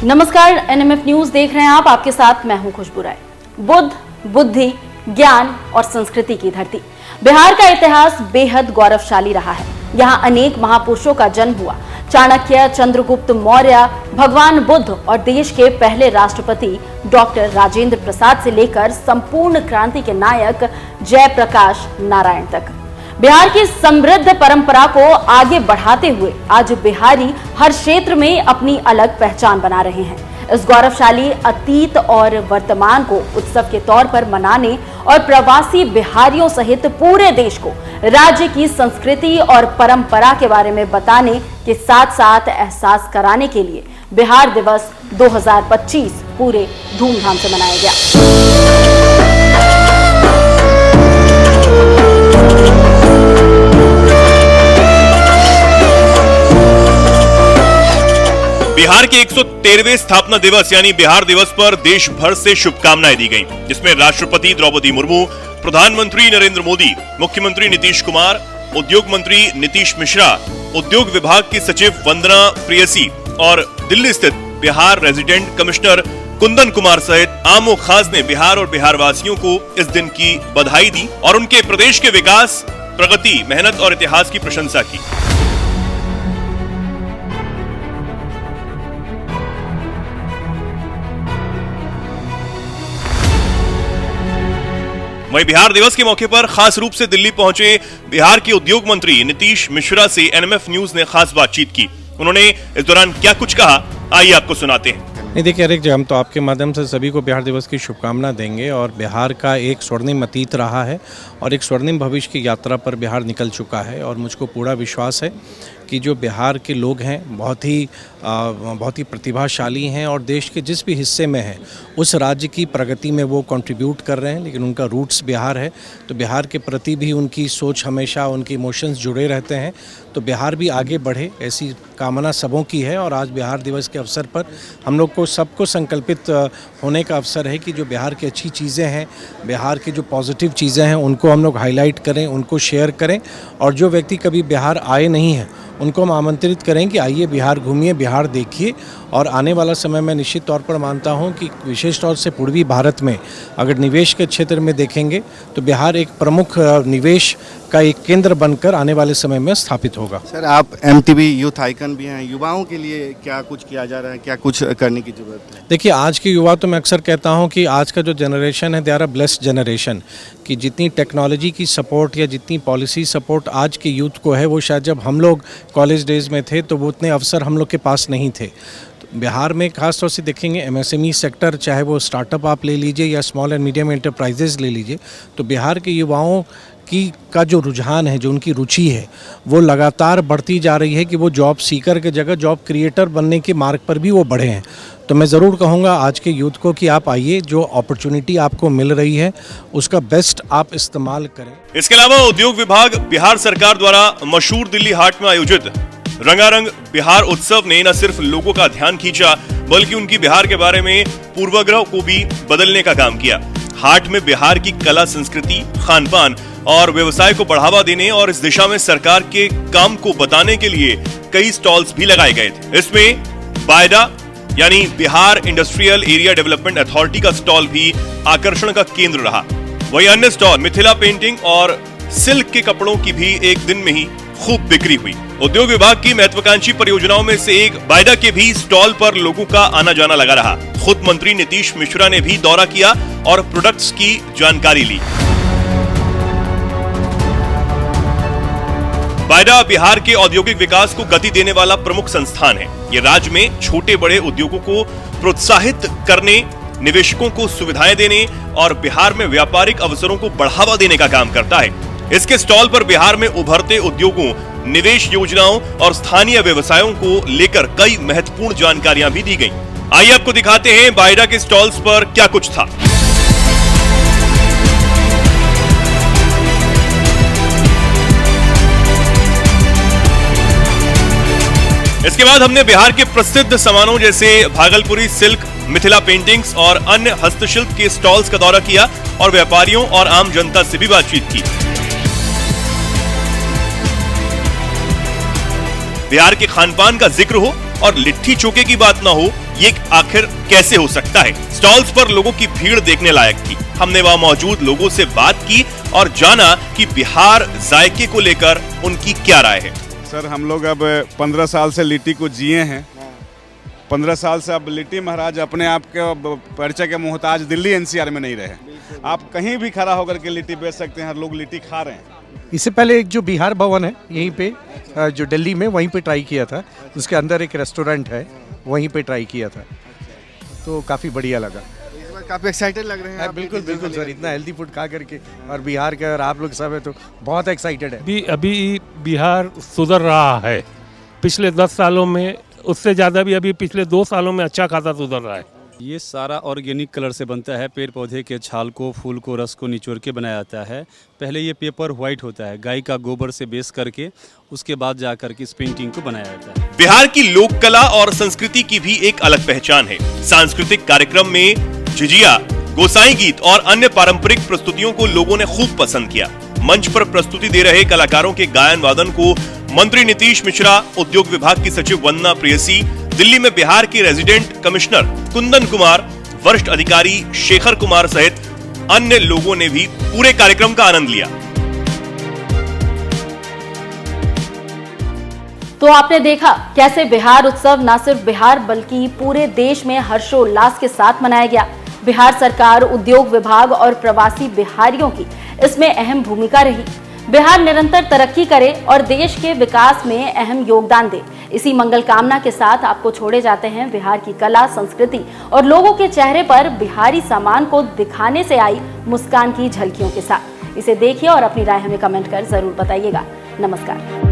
नमस्कार, NMF news देख रहे हैं आप। आपके साथ मैं हूं खुशबू राय। बुद्ध, बुद्धि, ज्ञान और संस्कृति की धरती बिहार का इतिहास बेहद गौरवशाली रहा है। यहाँ अनेक महापुरुषों का जन्म हुआ। चाणक्य, चंद्रगुप्त मौर्य, भगवान बुद्ध और देश के पहले राष्ट्रपति डॉक्टर राजेंद्र प्रसाद से लेकर संपूर्ण क्रांति के नायक जयप्रकाश नारायण तक बिहार की समृद्ध परंपरा को आगे बढ़ाते हुए आज बिहारी हर क्षेत्र में अपनी अलग पहचान बना रहे हैं। इस गौरवशाली अतीत और वर्तमान को उत्सव के तौर पर मनाने और प्रवासी बिहारियों सहित पूरे देश को राज्य की संस्कृति और परंपरा के बारे में बताने के साथ साथ एहसास कराने के लिए बिहार दिवस 2025 पूरे धूमधाम से मनाया गया। बिहार के 113वें स्थापना दिवस यानी बिहार दिवस पर देश भर से शुभकामनाएं दी गईं, जिसमें राष्ट्रपति द्रौपदी मुर्मू, प्रधानमंत्री नरेंद्र मोदी, मुख्यमंत्री नीतीश कुमार, उद्योग मंत्री नीतीश मिश्रा, उद्योग विभाग की सचिव वंदना प्रेयसी और दिल्ली स्थित बिहार रेजिडेंट कमिश्नर कुंदन कुमार सहित आम व खास ने बिहार और बिहार वासियों को इस दिन की बधाई दी और उनके प्रदेश के विकास, प्रगति, मेहनत और इतिहास की प्रशंसा की। वहीं बिहार दिवस के मौके पर खास रूप से दिल्ली पहुंचे बिहार के उद्योग मंत्री नीतीश मिश्रा से एनएमएफ न्यूज ने खास बातचीत की। उन्होंने इस दौरान क्या कुछ कहा, आइए आपको सुनाते हैं। नहीं देखिए अरिक जी, हम तो आपके माध्यम से सभी को बिहार दिवस की शुभकामना देंगे और बिहार का एक स्वर्णिम अतीत रहा है और एक स्वर्णिम भविष्य की यात्रा पर बिहार निकल चुका है और मुझको पूरा विश्वास है कि जो बिहार के लोग हैं बहुत ही प्रतिभाशाली हैं और देश के जिस भी हिस्से में हैं उस राज्य की प्रगति में वो कंट्रीब्यूट कर रहे हैं, लेकिन उनका रूट्स बिहार है तो बिहार के प्रति भी उनकी सोच हमेशा, उनके इमोशंस जुड़े रहते हैं। तो बिहार भी आगे बढ़े ऐसी कामना सबों की है और आज बिहार दिवस के अवसर पर हम लोग को सबको संकल्पित होने का अवसर है कि जो बिहार की अच्छी चीज़ें हैं, बिहार की जो पॉजिटिव चीज़ें हैं उनको हम लोग हाईलाइट करें, उनको शेयर करें और जो व्यक्ति कभी बिहार आए नहीं हैं उनको हम आमंत्रित करें कि आइए बिहार घूमिए, बिहार देखिए। और आने वाला समय मैं निश्चित तौर पर मानता हूं कि विशेष तौर से पूर्वी भारत में अगर निवेश के क्षेत्र में देखेंगे तो बिहार एक प्रमुख निवेश का एक केंद्र बनकर आने वाले समय में स्थापित होगा। सर, आप एमटीबी यूथ आइकन भी हैं, युवाओं के लिए क्या कुछ किया जा रहा है, क्या कुछ करने की जरूरत है? देखिए आज के युवा तो मैं अक्सर कहता हूं कि आज का जो जनरेशन है they are a blessed generation, कि जितनी टेक्नोलॉजी की सपोर्ट या जितनी पॉलिसी सपोर्ट आज के यूथ को है वो शायद जब हम लोग कॉलेज डेज में थे तो वो उतने अवसर हम लोग के पास नहीं थे। बिहार में खास तौर से देखेंगे एमएसएमई सेक्टर, चाहे वो स्टार्टअप आप ले लीजिए या स्मॉल एंड मीडियम एंटरप्राइजेज ले लीजिए, तो बिहार के युवाओं का जो रुझान है, जो उनकी रुचि है वो लगातार बढ़ती जा रही है कि वो जॉब सीकर के जगह जॉब क्रिएटर बनने के मार्ग पर भी वो बढ़े हैं। तो मैं ज़रूर कहूँगा आज के यूथ को कि आप आइए, जो अपॉर्चुनिटी आपको मिल रही है उसका बेस्ट आप इस्तेमाल करें। इसके अलावा उद्योग विभाग, बिहार सरकार द्वारा मशहूर दिल्ली हाट में आयोजित रंगारंग बिहार उत्सव ने न सिर्फ लोगों का ध्यान खींचा बल्कि उनकी बिहार के बारे में पूर्वाग्रह को भी बदलने का काम किया। हाट में बिहार की कला, संस्कृति, खान पान और व्यवसाय को बढ़ावा देने और इस दिशा में सरकार के काम को बताने के लिए कई स्टॉल्स भी लगाए गए थे। इसमें बायडा यानी Bihar industrial area development authority का स्टॉल भी आकर्षण का केंद्र रहा। वहीं अन्य स्टॉल मिथिला पेंटिंग और सिल्क के कपड़ों की भी एक दिन में ही खूब बिक्री हुई। उद्योग विभाग की महत्वाकांक्षी परियोजनाओं में से एक बायडा के भी स्टॉल पर लोगों का आना जाना लगा रहा। खुद मंत्री नीतीश मिश्रा ने भी दौरा किया और प्रोडक्ट्स की जानकारी ली। बायडा बिहार के औद्योगिक विकास को गति देने वाला प्रमुख संस्थान है। ये राज्य में छोटे बड़े उद्योगों को प्रोत्साहित करने, निवेशकों को सुविधाएं देने और बिहार में व्यापारिक अवसरों को बढ़ावा देने का काम करता है। इसके स्टॉल पर बिहार में उभरते उद्योगों, निवेश योजनाओं और स्थानीय व्यवसायों को लेकर कई महत्वपूर्ण जानकारियां भी दी गईं। आइए आपको दिखाते हैं बायडा के स्टॉल्स पर क्या कुछ था। इसके बाद हमने बिहार के प्रसिद्ध सामानों जैसे भागलपुरी सिल्क, मिथिला पेंटिंग्स और अन्य हस्तशिल्प के स्टॉल्स का दौरा किया और व्यापारियों और आम जनता से भी बातचीत की। बिहार के खान पान का जिक्र हो और लिट्टी चोखे की बात ना हो, ये आखिर कैसे हो सकता है। स्टॉल्स पर लोगों की भीड़ देखने लायक थी। हमने वहां मौजूद लोगों से बात की और जाना कि बिहार जायके को लेकर उनकी क्या राय है। सर, हम लोग अब 15 साल से लिट्टी को जिए हैं। 15 साल से अब लिट्टी महाराज अपने आप के परिचय के मोहताज दिल्ली एनसीआर में नहीं रहे। आप कहीं भी खड़ा होकर के लिट्टी बेच सकते हैं, हर लोग लिट्टी खा रहे हैं। इससे पहले एक जो बिहार भवन है यहीं पे जो दिल्ली में, वहीं पे ट्राई किया था। उसके अंदर एक रेस्टोरेंट है, वहीं पे ट्राई किया था, तो काफ़ी बढ़िया लगा। इस बार काफी एक्साइटेड लग रहे हैं आप। बिल्कुल बिल्कुल सर, इतना हेल्दी फूड खा करके और बिहार के, और आप लोग सब है तो बहुत एक्साइटेड है। अभी बिहार सुधर रहा है। पिछले 10 सालों में उससे ज़्यादा भी अभी पिछले 2 सालों में अच्छा खासा सुधर रहा है। ये सारा ऑर्गेनिक कलर से बनता है। पेड़ पौधे के छाल को, फूल को, रस को निचोड़ के बनाया जाता है। पहले ये पेपर व्हाइट होता है, गाय का गोबर से बेस करके उसके बाद जाकर के इस पेंटिंग को बनाया जाता है। बिहार की लोक कला और संस्कृति की भी एक अलग पहचान है। सांस्कृतिक कार्यक्रम में झिझिया, गोसाई गीत और अन्य पारंपरिक प्रस्तुतियों को लोगों ने खूब पसंद किया। मंच पर प्रस्तुति दे रहे कलाकारों के गायन वादन को मंत्री नीतीश मिश्रा, उद्योग विभाग की सचिव वंदना प्रेयसी, दिल्ली में बिहार के रेजिडेंट कमिश्नर कुंदन कुमार, वरिष्ठ अधिकारी शेखर कुमार सहित अन्य लोगों ने भी पूरे कार्यक्रम का आनंद लिया। तो आपने देखा कैसे बिहार उत्सव न सिर्फ बिहार बल्कि पूरे देश में हर्षोल्लास के साथ मनाया गया। बिहार सरकार, उद्योग विभाग और प्रवासी बिहारियों की इसमें अहम भूमिका रही। बिहार निरंतर तरक्की करे और देश के विकास में अहम योगदान दे, इसी मंगल कामना के साथ आपको छोड़े जाते हैं बिहार की कला, संस्कृति और लोगों के चेहरे पर बिहारी सामान को दिखाने से आई मुस्कान की झलकियों के साथ। इसे देखिए और अपनी राय हमें कमेंट कर जरूर बताइएगा। नमस्कार।